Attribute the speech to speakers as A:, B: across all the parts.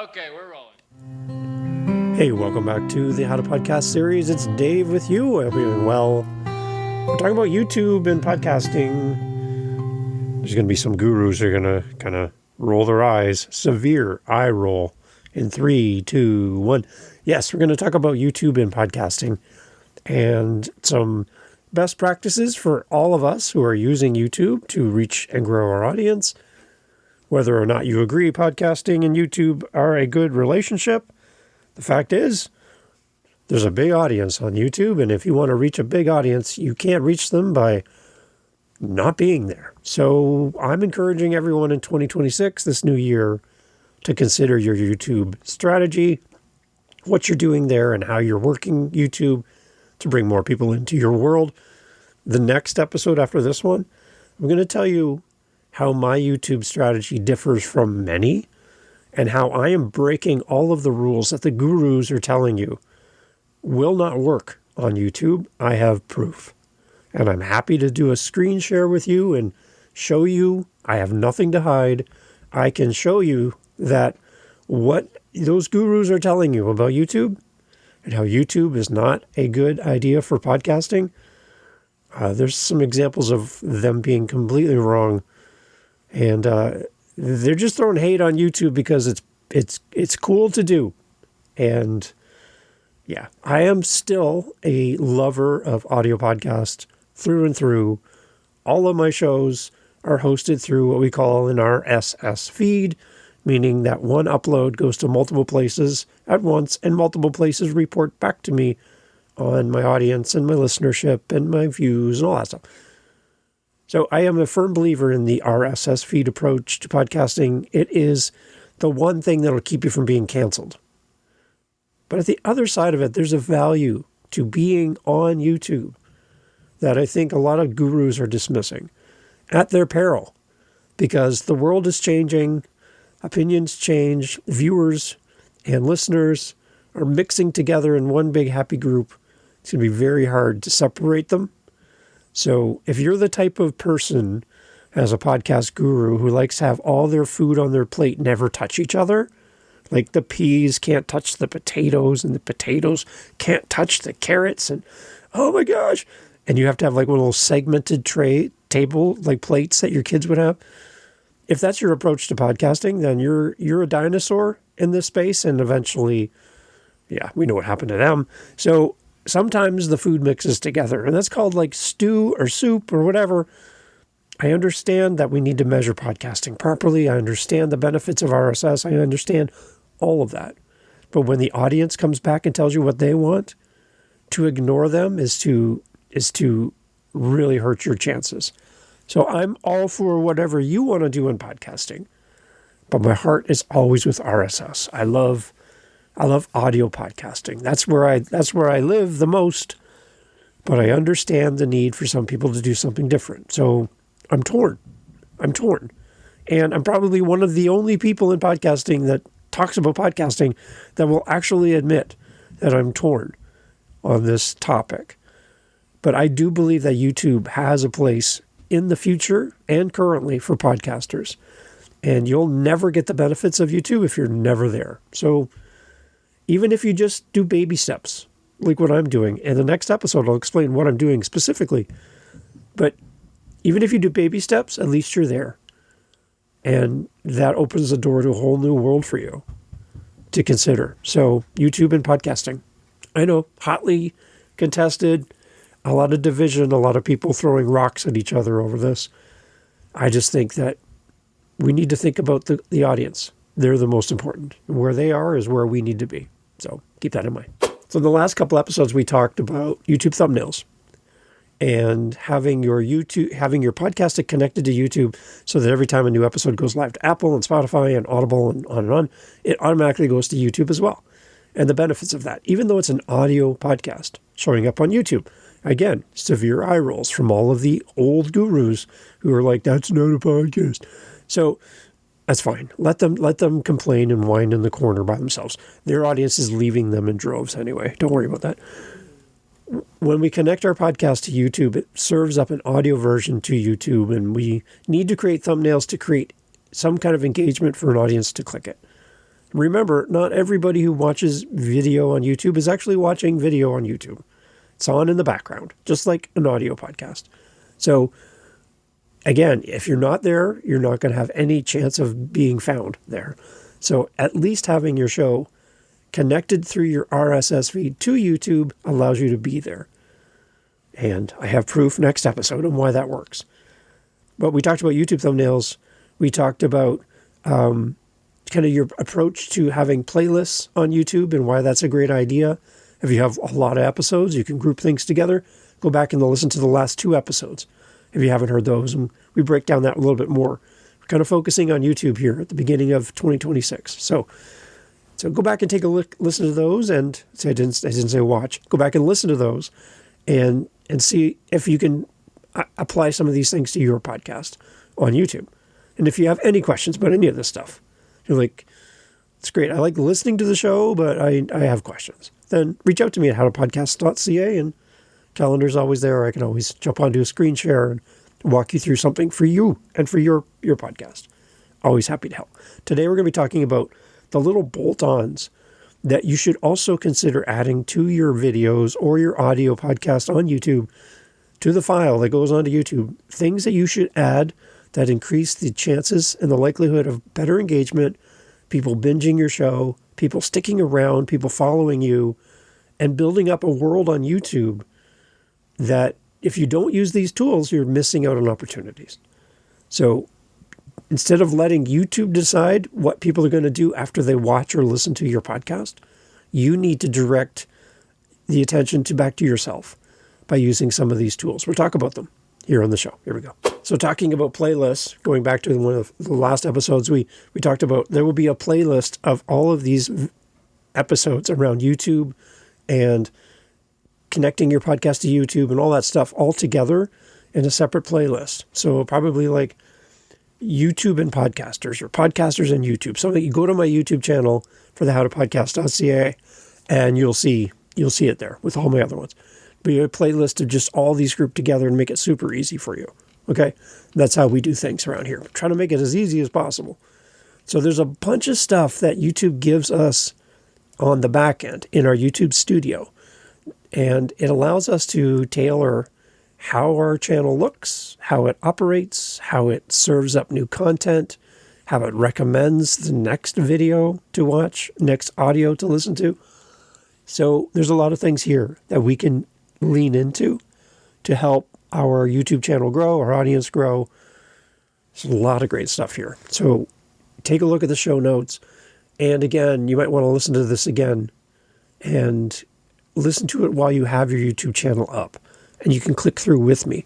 A: Okay, we're rolling.
B: Hey, welcome back to the How to Podcast series. It's Dave with you. I hope you're doing well. We're talking about YouTube and podcasting. There's going to be some gurus who are going to kind of roll their eyes. Severe eye roll. In 3, 2, 1. Yes, we're going to talk about YouTube and podcasting and some best practices for all of us who are using YouTube to reach and grow our audience. Whether or not you agree podcasting and YouTube are a good relationship, the fact is, there's a big audience on YouTube, and if you want to reach a big audience, you can't reach them by not being there. So I'm encouraging everyone in 2026, this new year, to consider your YouTube strategy, what you're doing there, and how you're working YouTube to bring more people into your world. The next episode after this one, I'm going to tell you how my YouTube strategy differs from many, and how I am breaking all of the rules that the gurus are telling you will not work on YouTube. I have proof. And I'm happy to do a screen share with you and show you. I have nothing to hide. I can show you that what those gurus are telling you about YouTube and how YouTube is not a good idea for podcasting. There's some examples of them being completely wrong. And they're just throwing hate on YouTube because it's cool to do. And yeah, I am still a lover of audio podcasts through and through. All of my shows are hosted through what we call an RSS feed, meaning that one upload goes to multiple places at once and multiple places report back to me on my audience and my listenership and my views and all that stuff. So I am a firm believer in the RSS feed approach to podcasting. It is the one thing that will keep you from being canceled. But at the other side of it, there's a value to being on YouTube that I think a lot of gurus are dismissing at their peril, because the world is changing, opinions change, viewers and listeners are mixing together in one big happy group. It's going to be very hard to separate them. So if you're the type of person as a podcast guru who likes to have all their food on their plate never touch each other, like the peas can't touch the potatoes and the potatoes can't touch the carrots, and oh my gosh, and you have to have like one little segmented table, like plates that your kids would have. If that's your approach to podcasting, then you're a dinosaur in this space, and eventually, yeah, we know what happened to them. So sometimes the food mixes together, and that's called like stew or soup or whatever. I understand that we need to measure podcasting properly. I understand the benefits of RSS. I understand all of that. But when the audience comes back and tells you what they want, to ignore them is to really hurt your chances. So I'm all for whatever you want to do in podcasting, but my heart is always with RSS. I love audio podcasting. That's where I live the most, but I understand the need for some people to do something different. So I'm torn. And I'm probably one of the only people in podcasting that talks about podcasting that will actually admit that I'm torn on this topic. But I do believe that YouTube has a place in the future and currently for podcasters. And you'll never get the benefits of YouTube if you're never there. So even if you just do baby steps, like what I'm doing, and the next episode I'll explain what I'm doing specifically. But even if you do baby steps, at least you're there. And that opens the door to a whole new world for you to consider. So YouTube and podcasting. I know, hotly contested, a lot of division, a lot of people throwing rocks at each other over this. I just think that we need to think about the audience. They're the most important. Where they are is where we need to be. So keep that in mind. So in the last couple episodes, we talked about YouTube thumbnails and having your podcast connected to YouTube so that every time a new episode goes live to Apple and Spotify and Audible and on, it automatically goes to YouTube as well. And the benefits of that, even though it's an audio podcast showing up on YouTube. Again, severe eye rolls from all of the old gurus who are like, that's not a podcast. So that's fine. Let them complain and whine in the corner by themselves. Their audience is leaving them in droves anyway. Don't worry about that. When we connect our podcast to YouTube, it serves up an audio version to YouTube, and we need to create thumbnails to create some kind of engagement for an audience to click it. Remember, not everybody who watches video on YouTube is actually watching video on YouTube. It's on in the background, just like an audio podcast. So again, if you're not there, you're not going to have any chance of being found there. So at least having your show connected through your RSS feed to YouTube allows you to be there. And I have proof next episode on why that works. But we talked about YouTube thumbnails. We talked about kind of your approach to having playlists on YouTube and why that's a great idea. If you have a lot of episodes, you can group things together. Go back and listen to the last 2 episodes if you haven't heard those. And we break down that a little bit more. We're kind of focusing on YouTube here at the beginning of 2026. So go back and take a look, listen to those, and I didn't say watch. Go back and listen to those and see if you can apply some of these things to your podcast on YouTube. And if you have any questions about any of this stuff, you're like, it's great. I like listening to the show, but I have questions. Then reach out to me at howtopodcast.ca, and calendar's always there. I can always jump onto a screen share and walk you through something for you and for your podcast. Always happy to help. Today we're going to be talking about the little bolt-ons that you should also consider adding to your videos or your audio podcast on YouTube, to the file that goes onto YouTube. Things that you should add that increase the chances and the likelihood of better engagement, people binging your show, people sticking around, people following you, and building up a world on YouTube that if you don't use these tools, you're missing out on opportunities. So instead of letting YouTube decide what people are going to do after they watch or listen to your podcast, you need to direct the attention back to yourself by using some of these tools. We'll talk about them here on the show. Here we go. So talking about playlists, going back to one of the last episodes, we talked about there will be a playlist of all of these episodes around YouTube and connecting your podcast to YouTube and all that stuff all together in a separate playlist. So probably like YouTube and podcasters, or podcasters and YouTube. So you go to my YouTube channel for the howtopodcast.ca and you'll see it there with all my other ones. Be a playlist of just all these grouped together and make it super easy for you. Okay? That's how we do things around here. Try to make it as easy as possible. So there's a bunch of stuff that YouTube gives us on the back end in our YouTube studio. And it allows us to tailor how our channel looks, how it operates, how it serves up new content, how it recommends the next video to watch, next audio to listen to. So there's a lot of things here that we can lean into to help our YouTube channel grow, our audience grow. There's a lot of great stuff here. So take a look at the show notes. And again, you might want to listen to this again and listen to it while you have your YouTube channel up. And you can click through with me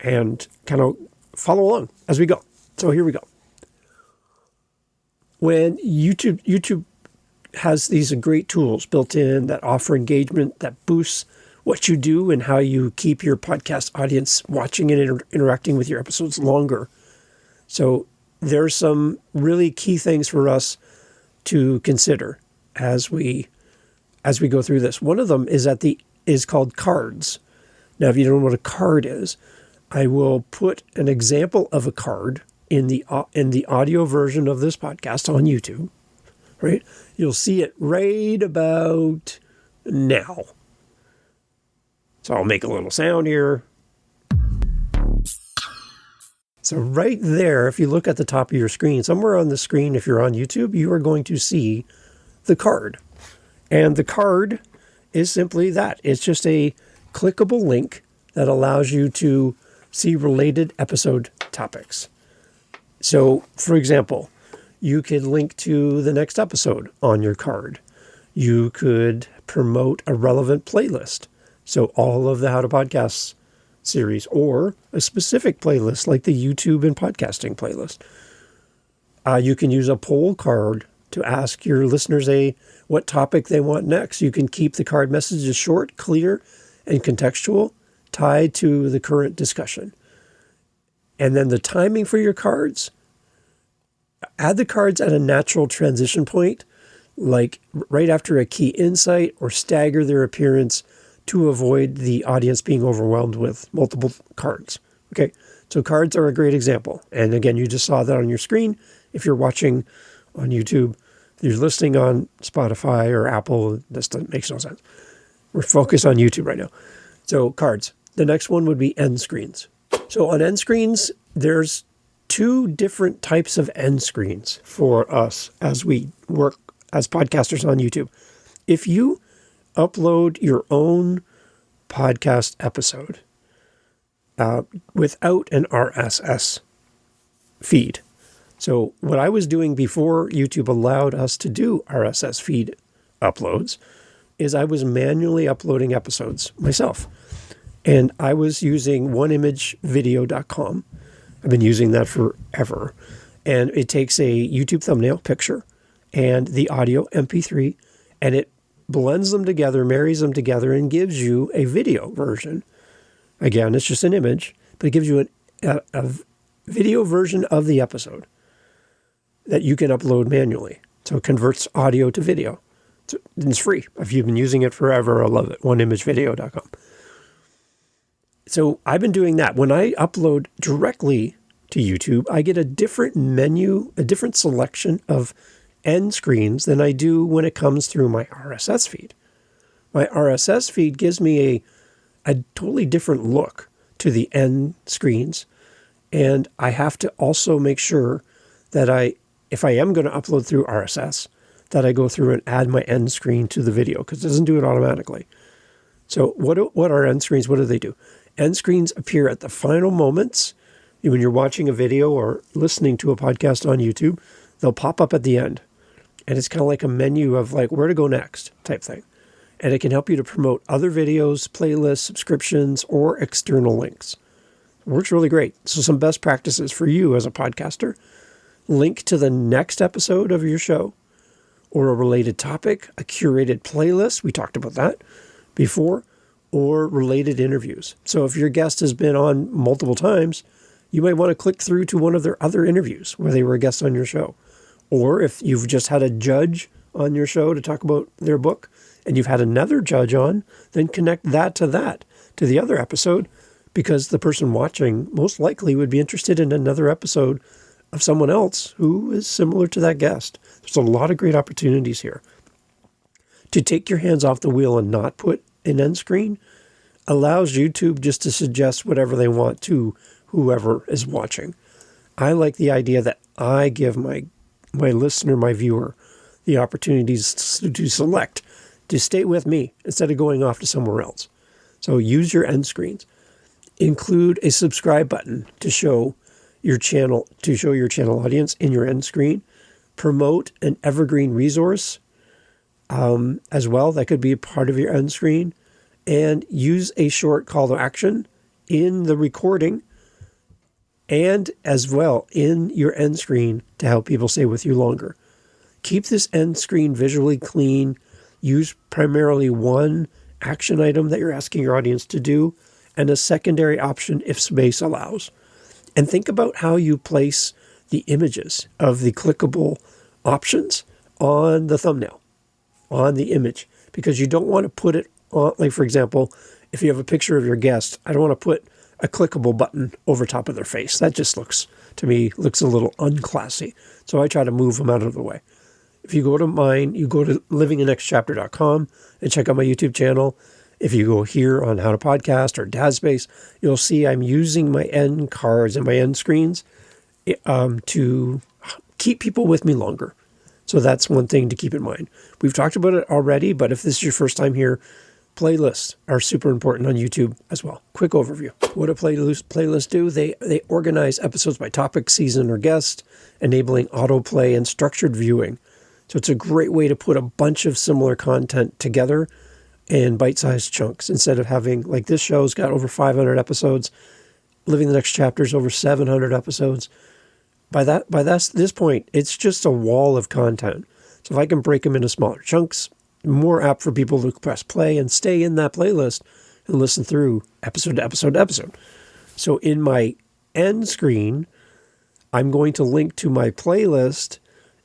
B: and kind of follow along as we go. So here we go. When YouTube has these great tools built in that offer engagement, that boosts what you do and how you keep your podcast audience watching and interacting with your episodes longer. So there's some really key things for us to consider as we go through this. One of them is called cards. Now, if you don't know what a card is, I will put an example of a card in the audio version of this podcast on YouTube. Right? You'll see it right about now. So I'll make a little sound here. So right there, if you look at the top of your screen, somewhere on the screen, if you're on YouTube, you are going to see the card. And the card is simply that. It's just a clickable link that allows you to see related episode topics. So, for example, you could link to the next episode on your card. You could promote a relevant playlist. So all of the How to Podcasts series, or a specific playlist like the YouTube and podcasting playlist. You can use a poll card to ask your listeners what topic they want next. You can keep the card messages short, clear, and contextual, tied to the current discussion. And then the timing for your cards, add the cards at a natural transition point, like right after a key insight, or stagger their appearance to avoid the audience being overwhelmed with multiple cards. Okay, so cards are a great example. And again, you just saw that on your screen. If you're watching on YouTube, If you're listening on Spotify or Apple, this makes no sense. We're focused on YouTube right now. So cards. The next one would be end screens. So on end screens, there's two different types of end screens for us as we work as podcasters on YouTube. If you upload your own podcast episode without an RSS feed. So what I was doing before YouTube allowed us to do RSS feed uploads is I was manually uploading episodes myself. And I was using oneimagevideo.com. I've been using that forever. And it takes a YouTube thumbnail picture and the audio MP3, and it blends them together, marries them together, and gives you a video version. Again, it's just an image, but it gives you a video version of the episode that you can upload manually. So it converts audio to video. It's free. If you've been using it forever, I love it. oneimagevideo.com. So I've been doing that. When I upload directly to YouTube, I get a different menu, a different selection of end screens than I do when it comes through my RSS feed. My RSS feed gives me a totally different look to the end screens. And I have to also make sure that if I am going to upload through RSS, that I go through and add my end screen to the video, because it doesn't do it automatically. So what are end screens? What do they do? End screens appear at the final moments. When you're watching a video or listening to a podcast on YouTube, they'll pop up at the end. And it's kind of like a menu of like where to go next type thing. And it can help you to promote other videos, playlists, subscriptions, or external links. It works really great. So some best practices for you as a podcaster: link to the next episode of your show or a related topic, a curated playlist. We talked about that before. Or related interviews. So if your guest has been on multiple times, you might want to click through to one of their other interviews where they were a guest on your show. Or if you've just had a judge on your show to talk about their book and you've had another judge on, then connect that, to the other episode, because the person watching most likely would be interested in another episode of someone else who is similar to that guest. There's a lot of great opportunities here. To take your hands off the wheel and not put an end screen allows YouTube just to suggest whatever they want to whoever is watching. I like the idea that I give my listener, my viewer, the opportunities to select, to stay with me instead of going off to somewhere else. So use your end screens. Include a subscribe button to show your channel audience in your end screen. Promote an evergreen resource as well. That could be a part of your end screen. And use a short call to action in the recording and as well in your end screen to help people stay with you longer. Keep this end screen visually clean. Use primarily one action item that you're asking your audience to do and a secondary option if space allows. And think about how you place the images of the clickable options on the thumbnail, on the image, because you don't want to put it on, like for example, if you have a picture of your guest, I don't want to put a clickable button over top of their face. That just looks a little unclassy. So I try to move them out of the way. If you go to mine, you go to livingthenextchapter.com and check out my YouTube channel. If you go here on How to Podcast or Dad Space, you'll see I'm using my end cards and my end screens to keep people with me longer. So that's one thing to keep in mind. We've talked about it already, but if this is your first time here, playlists are super important on YouTube as well. Quick overview. What do playlists do? They organize episodes by topic, season, or guest, enabling autoplay and structured viewing. So it's a great way to put a bunch of similar content together in bite-sized chunks instead of having, like this show's got over 500 episodes, Living the Next Chapter's over 700 episodes. By this point, it's just a wall of content. So if I can break them into smaller chunks, more apt for people to press play and stay in that playlist and listen through episode to episode to episode. So in my end screen, I'm going to link to my playlist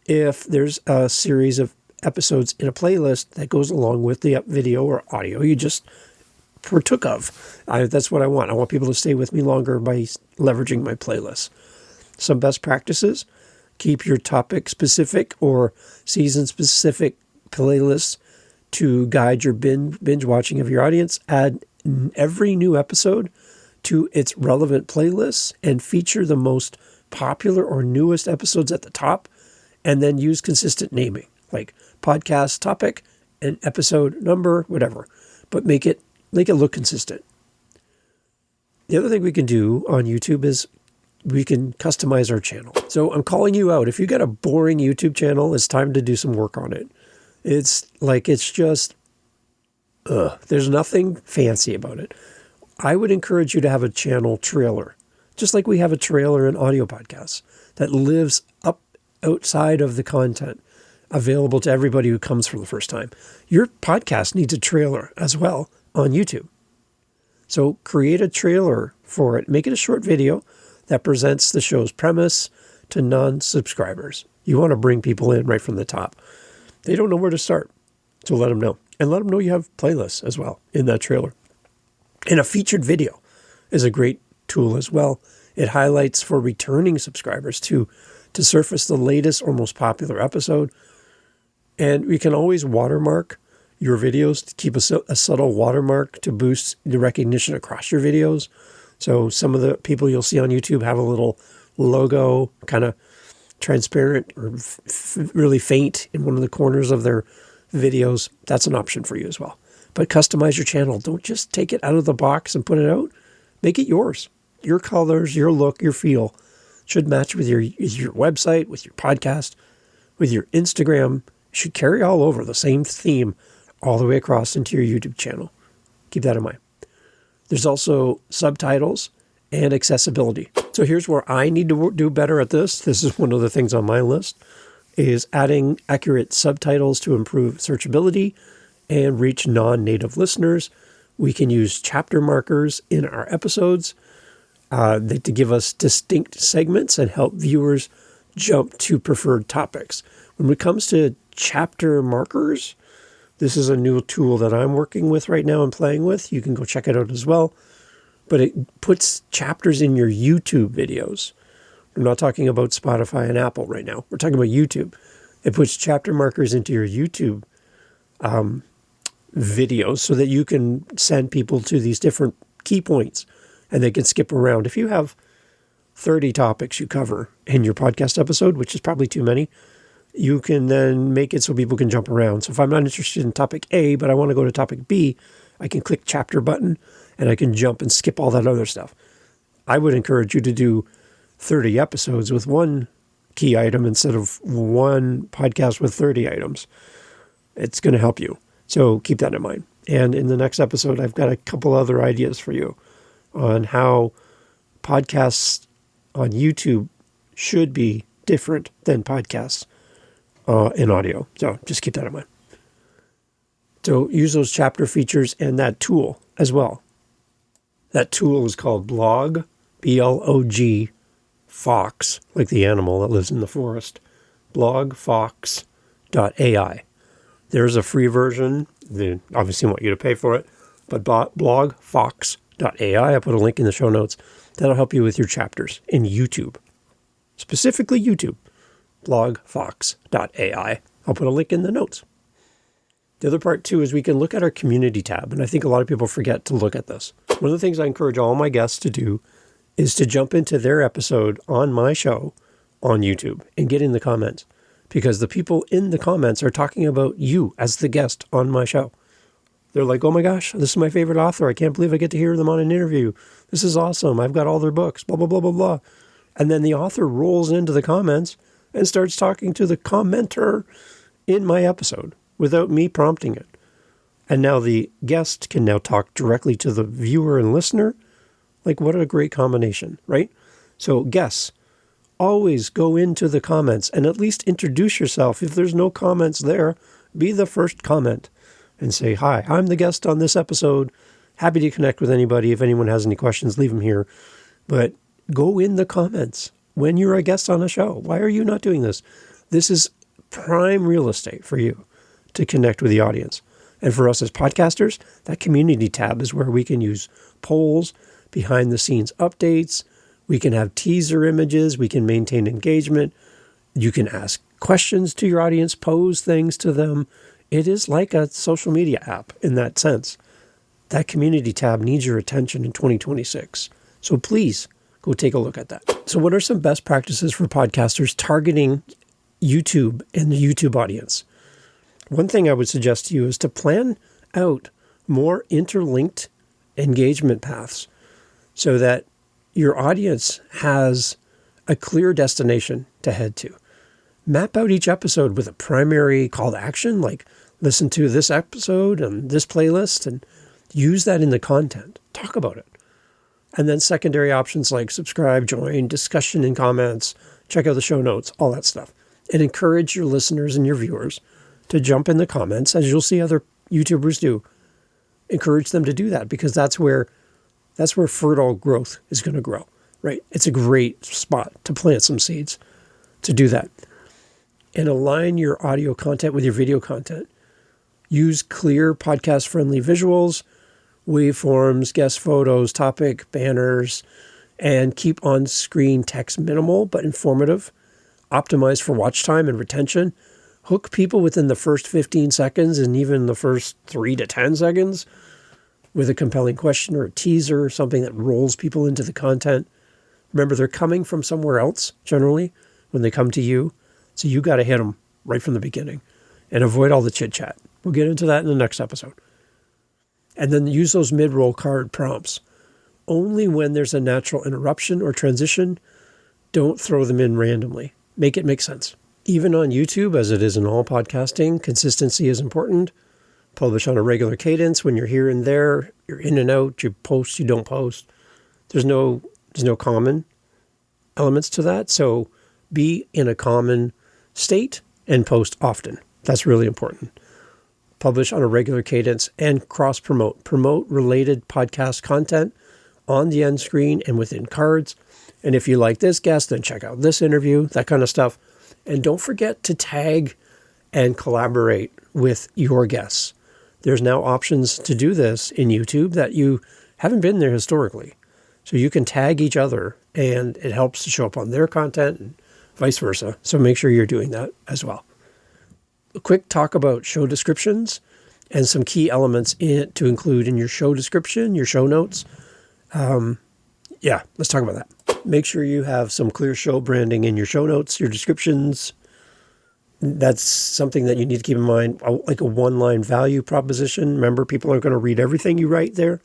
B: if there's a series of episodes in a playlist that goes along with the video or audio you just partook of. That's what I want. I want people to stay with me longer by leveraging my playlist. Some best practices: Keep your topic-specific or season-specific playlists to guide your binge watching of your audience. Add every new episode to its relevant playlists and feature the most popular or newest episodes at the top, and then use consistent naming, like podcast topic and episode number, whatever. But make it look consistent. The other thing we can do on YouTube is we can customize our channel. So I'm calling you out. If you got a boring YouTube channel, it's time to do some work on it. There's nothing fancy about it. I would encourage you to have a channel trailer, just like we have a trailer in audio podcasts that lives up outside of the content available to everybody who comes for the first time. Your podcast needs a trailer as well on YouTube. So create a trailer for it. Make it a short video that presents the show's premise to non-subscribers. You want to bring people in right from the top. They don't know where to start, so let them know. And let them know you have playlists as well in that trailer. And a featured video is a great tool as well. It highlights for returning subscribers to surface the latest or most popular episode. And we can always watermark your videos to keep a subtle watermark to boost the recognition across your videos. So some of the people you'll see on YouTube have a little logo, kind of transparent or really faint in one of the corners of their videos. That's an option for you as well. But customize your channel. Don't just take it out of the box and put it out. Make it yours. Your colors, your look, your feel should match with your website, with your podcast, with your Instagram. It should carry all over the same theme all the way across into your YouTube channel. Keep that in mind. There's also subtitles and accessibility. So here's where I need to do better at this. This is one of the things on my list, is adding accurate subtitles to improve searchability and reach non-native listeners. We can use chapter markers in our episodes to give us distinct segments and help viewers jump to preferred topics. When it comes to chapter markers, this is a new tool that I'm working with right now and playing with. You can go check it out as well. But it puts chapters in your YouTube videos. We're not talking about Spotify and Apple right now. We're talking about YouTube. It puts chapter markers into your YouTube videos so that you can send people to these different key points and they can skip around. If you have 30 topics you cover in your podcast episode, which is probably too many, you can then make it so people can jump around. So if I'm not interested in topic A, but I want to go to topic B, I can click chapter button and I can jump and skip all that other stuff. I would encourage you to do 30 episodes with one key item instead of one podcast with 30 items. It's going to help you. So keep that in mind. And in the next episode, I've got a couple other ideas for you on how podcasts on YouTube should be different than podcasts in audio. So just keep that in mind. So use those chapter features and that tool as well. That tool is called Blog, B-L-O-G, Fox, like the animal that lives in the forest, blogfox.ai. There's a free version. They obviously want you to pay for it, but blogfox.ai, I put a link in the show notes. That'll help you with your chapters in YouTube, specifically YouTube, blogfox.ai. I'll put a link in the notes. The other part, too, is we can look at our community tab, and I think a lot of people forget to look at this. One of the things I encourage all my guests to do is to jump into their episode on my show on YouTube and get in the comments, because the people in the comments are talking about you as the guest on my show. They're like, oh my gosh, this is my favorite author. I can't believe I get to hear them on an interview. This is awesome. I've got all their books, blah, blah, blah, blah, blah. And then the author rolls into the comments and starts talking to the commenter in my episode without me prompting it. And now the guest can now talk directly to the viewer and listener. Like, what a great combination, right? So guests, always go into the comments and at least introduce yourself. If there's no comments there, be the first comment and say, hi, I'm the guest on this episode. Happy to connect with anybody. If anyone has any questions, leave them here. But go in the comments when you're a guest on a show. Why are you not doing this? This is prime real estate for you to connect with the audience. And for us as podcasters, that community tab is where we can use polls, behind the scenes updates. We can have teaser images. We can maintain engagement. You can ask questions to your audience, pose things to them. It is like a social media app in that sense. That community tab needs your attention in 2026. So please go take a look at that. So what are some best practices for podcasters targeting YouTube and the YouTube audience? One thing I would suggest to you is to plan out more interlinked engagement paths so that your audience has a clear destination to head to. Map out each episode with a primary call to action, like listen to this episode and this playlist, and use that in the content. Talk about it. And then secondary options like subscribe, join, discussion and comments, check out the show notes, all that stuff. And encourage your listeners and your viewers to jump in the comments, as you'll see other YouTubers do. Encourage them to do that, because that's where fertile growth is going to grow, right? It's a great spot to plant some seeds to do that. And align your audio content with your video content. Use clear podcast-friendly visuals, waveforms, guest photos, topic, banners, and keep on-screen text minimal but informative. Optimize for watch time and retention. Hook people within the first 15 seconds and even the first 3 to 10 seconds with a compelling question or a teaser or something that rolls people into the content. Remember, they're coming from somewhere else, generally, when they come to you. So you got to hit them right from the beginning and avoid all the chit-chat. We'll get into that in the next episode. And then use those mid-roll card prompts. Only when there's a natural interruption or transition, don't throw them in randomly. Make it make sense. Even on YouTube, as it is in all podcasting, consistency is important. Publish on a regular cadence. When you're here and there, you're in and out, you post, you don't post. There's no common elements to that. So be in a common state and post often. That's really important. Publish on a regular cadence and cross-promote. Promote related podcast content on the end screen and within cards. And if you like this guest, then check out this interview, that kind of stuff. And don't forget to tag and collaborate with your guests. There's now options to do this in YouTube that you haven't been there historically. So you can tag each other and it helps to show up on their content and vice versa. So make sure you're doing that as well. A quick talk about show descriptions and some key elements to include in your show description, your show notes. Let's talk about that. Make sure you have some clear show branding in your show notes, your descriptions. That's something that you need to keep in mind, like a one-line value proposition. Remember, people aren't going to read everything you write there,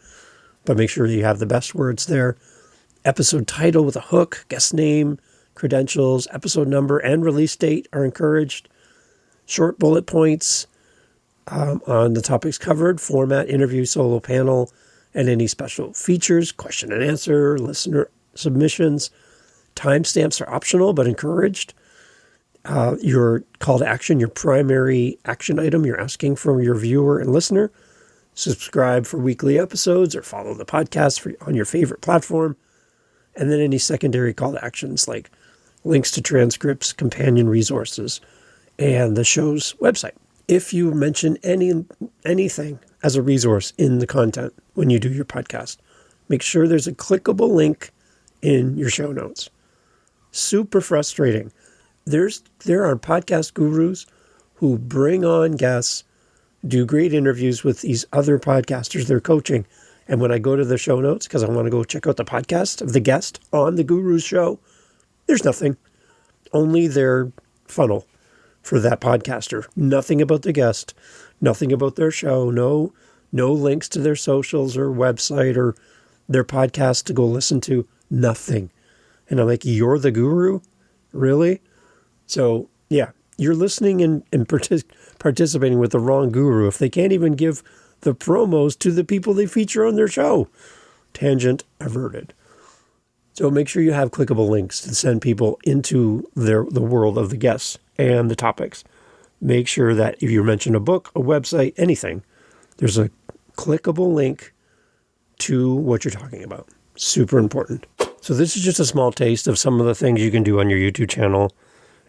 B: but make sure you have the best words there. Episode title with a hook, guest name, credentials, episode number, and release date are encouraged. Short bullet points on the topics covered, format, interview, solo panel, and any special features, question and answer, listener submissions. Timestamps are optional but encouraged. Your call to action, your primary action item you're asking from your viewer and listener. Subscribe for weekly episodes or follow the podcast on your favorite platform. And then any secondary call to actions like links to transcripts, companion resources, and the show's website. If you mention anything as a resource in the content when you do your podcast, make sure there's a clickable link in your show notes. Super frustrating. There are podcast gurus who bring on guests, do great interviews with these other podcasters they're coaching. And when I go to the show notes, because I want to go check out the podcast of the guest on the guru's show, there's nothing. Only their funnel for that podcaster. Nothing about the guest, nothing about their show, no links to their socials or website or their podcast to go listen to, nothing. And I'm like, you're the guru? Really? So, yeah, you're listening and participating with the wrong guru if they can't even give the promos to the people they feature on their show. Tangent averted. So make sure you have clickable links to send people into the world of the guests and the topics. Make sure that if you mention a book, a website, anything, there's a clickable link to what you're talking about. Super important. So this is just a small taste of some of the things you can do on your YouTube channel.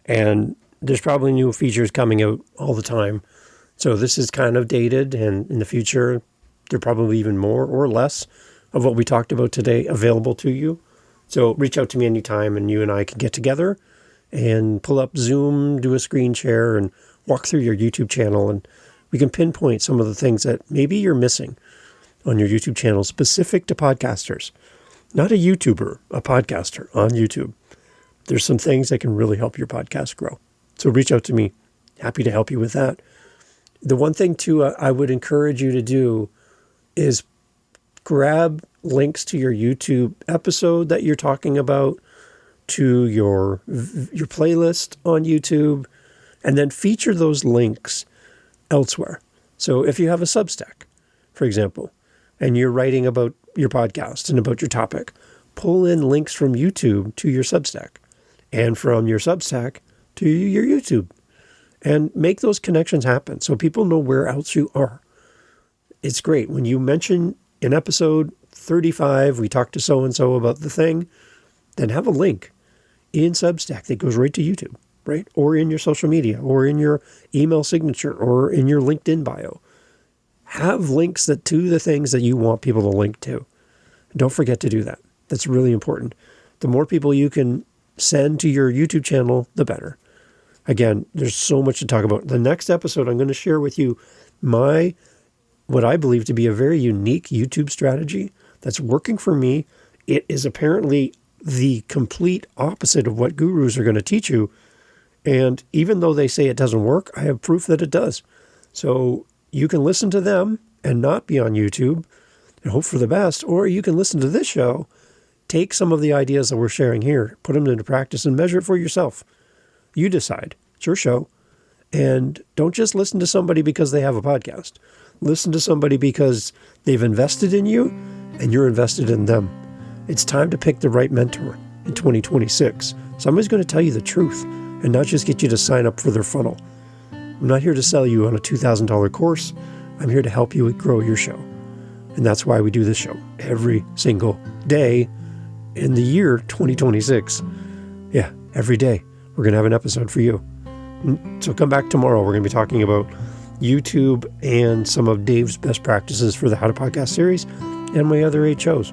B: And there's probably new features coming out all the time. So this is kind of dated, and in the future, there are probably even more or less of what we talked about today available to you. So reach out to me anytime, and you and I can get together and pull up Zoom, do a screen share, and walk through your YouTube channel. And we can pinpoint some of the things that maybe you're missing on your YouTube channel specific to podcasters. Not a YouTuber, a podcaster on YouTube. There's some things that can really help your podcast grow. So reach out to me. Happy to help you with that. The one thing, too, I would encourage you to do is grab links to your YouTube episode that you're talking about, to your playlist on YouTube, and then feature those links elsewhere. So if you have a Substack, for example, and you're writing about your podcast and about your topic, pull in links from YouTube to your Substack, and from your Substack to your YouTube, and make those connections happen so people know where else you are. It's great. When you mention in episode 35, we talked to so-and-so about the thing, then have a link in Substack that goes right to YouTube, right? Or in your social media, or in your email signature, or in your LinkedIn bio. Have links to the things that you want people to link to. Don't forget to do that. That's really important. The more people you can send to your YouTube channel, the better. Again, there's so much to talk about. The next episode, I'm going to share with you what I believe to be a very unique YouTube strategy that's working for me. It is apparently the complete opposite of what gurus are going to teach you. And even though they say it doesn't work, I have proof that it does. So you can listen to them and not be on YouTube and hope for the best, or you can listen to this show, take some of the ideas that we're sharing here, put them into practice, and measure it for yourself. You decide. It's your show. And don't just listen to somebody because they have a podcast. Listen to somebody because they've invested in you and you're invested in them. It's time to pick the right mentor in 2026. Somebody's going to tell you the truth and not just get you to sign up for their funnel. I'm not here to sell you on a $2,000 course. I'm here to help you grow your show. And that's why we do this show every single day in the year 2026. Yeah, every day we're going to have an episode for you. So come back tomorrow. We're going to be talking about YouTube and some of Dave's best practices for the How to Podcast series and my other 8 shows.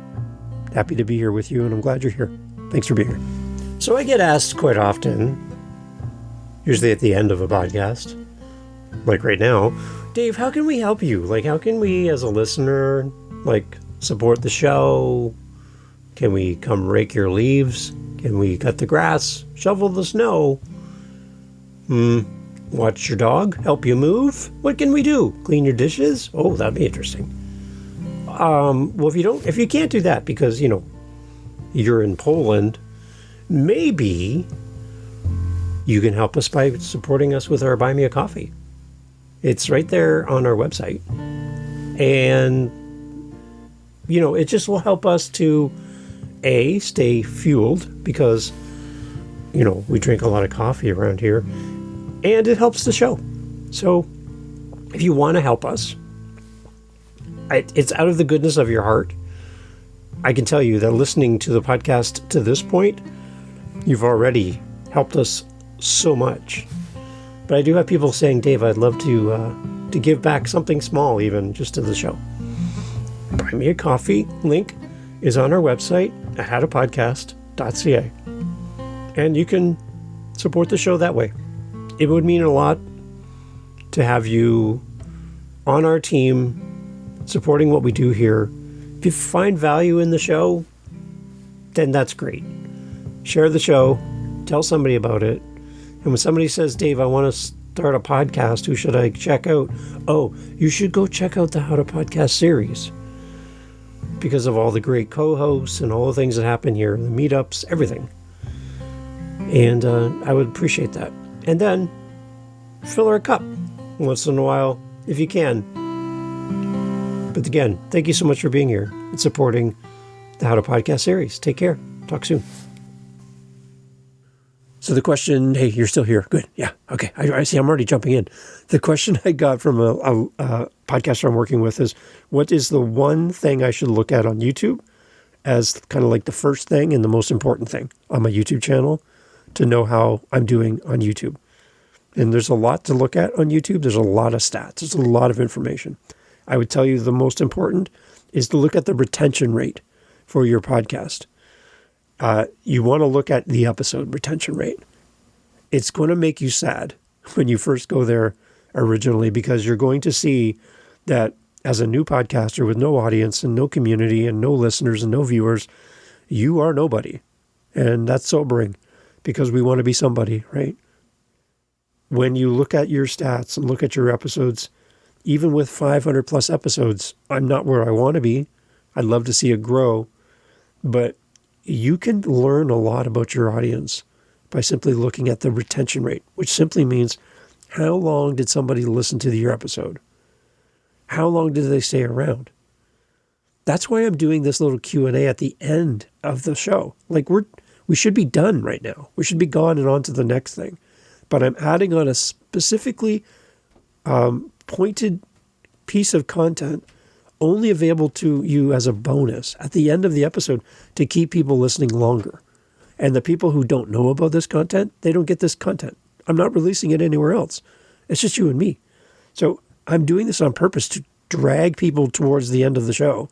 B: Happy to be here with you, and I'm glad you're here. Thanks for being here. So I get asked quite often, usually at the end of a podcast, like right now, Dave, how can we help you? Like, how can we, as a listener, support the show? Can we come rake your leaves? Can we cut the grass? Shovel the snow? Watch your dog? Help you move? What can we do? Clean your dishes? Oh, that'd be interesting. Well, if you can't do that because, you're in Poland, maybe you can help us by supporting us with our Buy Me a Coffee. It's right there on our website. And, it just will help us to, A, stay fueled because, we drink a lot of coffee around here, and it helps the show. So if you want to help us, it's out of the goodness of your heart. I can tell you that listening to the podcast to this point, you've already helped us so much. But I do have people saying, Dave, I'd love to give back something small, even just to the show. Buy Me a Coffee link is on our website at howtopodcast.ca. And you can support the show that way. It would mean a lot to have you on our team supporting what we do here. If you find value in the show, then that's great. Share the show, tell somebody about it. And when somebody says, Dave, I want to start a podcast, who should I check out? Oh, you should go check out the How to Podcast series because of all the great co-hosts and all the things that happen here, the meetups, everything. And I would appreciate that. And then fill our cup once in a while if you can. But again, thank you so much for being here and supporting the How to Podcast series. Take care. Talk soon. So the question, hey, you're still here. Good. Yeah. Okay. I see. I'm already jumping in. The question I got from a podcaster I'm working with is, what is the one thing I should look at on YouTube as kind of like the first thing and the most important thing on my YouTube channel to know how I'm doing on YouTube? And there's a lot to look at on YouTube. There's a lot of stats. There's a lot of information. I would tell you the most important is to look at the retention rate for your podcast. You want to look at the episode retention rate. it's going to make you sad when you first go there originally, because you're going to see that as a new podcaster with no audience and no community and no listeners and no viewers, you are nobody. And that's sobering, because we want to be somebody, right? When you look at your stats and look at your episodes, even with 500 plus episodes, I'm not where I want to be. I'd love to see it grow, but you can learn a lot about your audience by simply looking at the retention rate, which simply means how long did somebody listen to your episode? How long did they stay around? That's why I'm doing this little Q&A at the end of the show. Like we should be done right now. We should be gone and on to the next thing. But I'm adding on a specifically pointed piece of content only available to you as a bonus at the end of the episode to keep people listening longer. And the people who don't know about this content, they don't get this content. I'm not releasing it anywhere else. It's just you and me. So I'm doing this on purpose to drag people towards the end of the show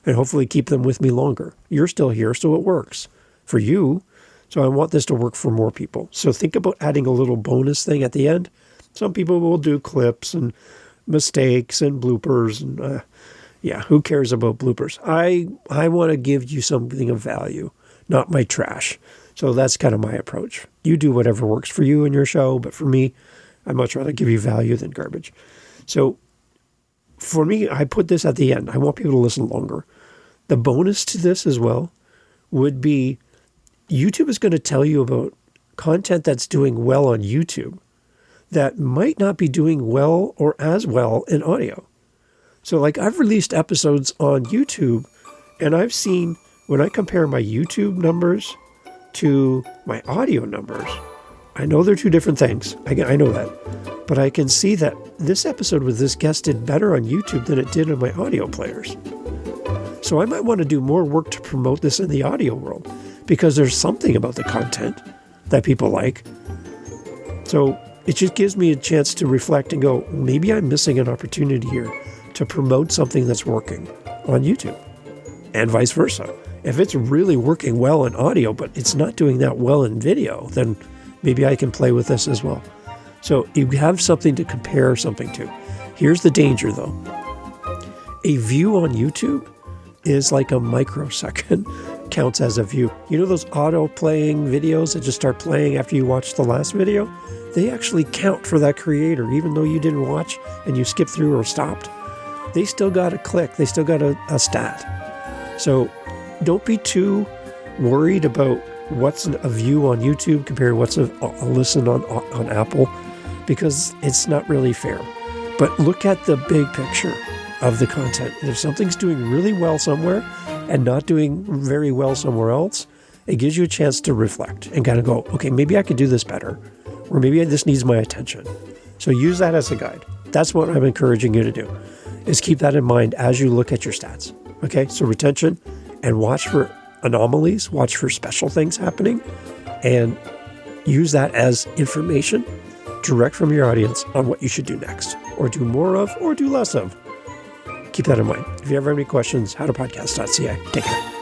B: and hopefully keep them with me longer. You're still here, so it works for you. So I want this to work for more people. So think about adding a little bonus thing at the end. Some people will do clips and mistakes and bloopers. And who cares about bloopers? I want to give you something of value, not my trash. So that's kind of my approach. You do whatever works for you in your show, but for me, I'd much rather give you value than garbage. So for me, I put this at the end. I want people to listen longer. The bonus to this as well would be YouTube is going to tell you about content that's doing well on YouTube that might not be doing well or as well in audio. So like I've released episodes on YouTube, and I've seen when I compare my YouTube numbers to my audio numbers, I know they're two different things. I know that. But I can see that this episode with this guest did better on YouTube than it did on my audio players. So I might want to do more work to promote this in the audio world, because there's something about the content that people like. So it just gives me a chance to reflect and go, maybe I'm missing an opportunity here to promote something that's working on YouTube, and vice versa. If it's really working well in audio, but it's not doing that well in video, then maybe I can play with this as well. So you have something to compare something to. Here's the danger though. A view on YouTube is like a microsecond counts as a view. You know those auto playing videos that just start playing after you watch the last video? They actually count for that creator, even though you didn't watch and you skipped through or stopped. They still got a click. They still got a stat. So don't be too worried about what's a view on YouTube compared to what's a listen on Apple, because it's not really fair. But look at the big picture of the content. And if something's doing really well somewhere and not doing very well somewhere else, it gives you a chance to reflect and kind of go, okay, maybe I could do this better, or maybe this needs my attention. So use that as a guide. That's what I'm encouraging you to do, is keep that in mind as you look at your stats. Okay, so retention, and watch for anomalies, watch for special things happening, and use that as information direct from your audience on what you should do next, or do more of, or do less of. Keep that in mind. If you ever have any questions, howtopodcast.ca. Take care.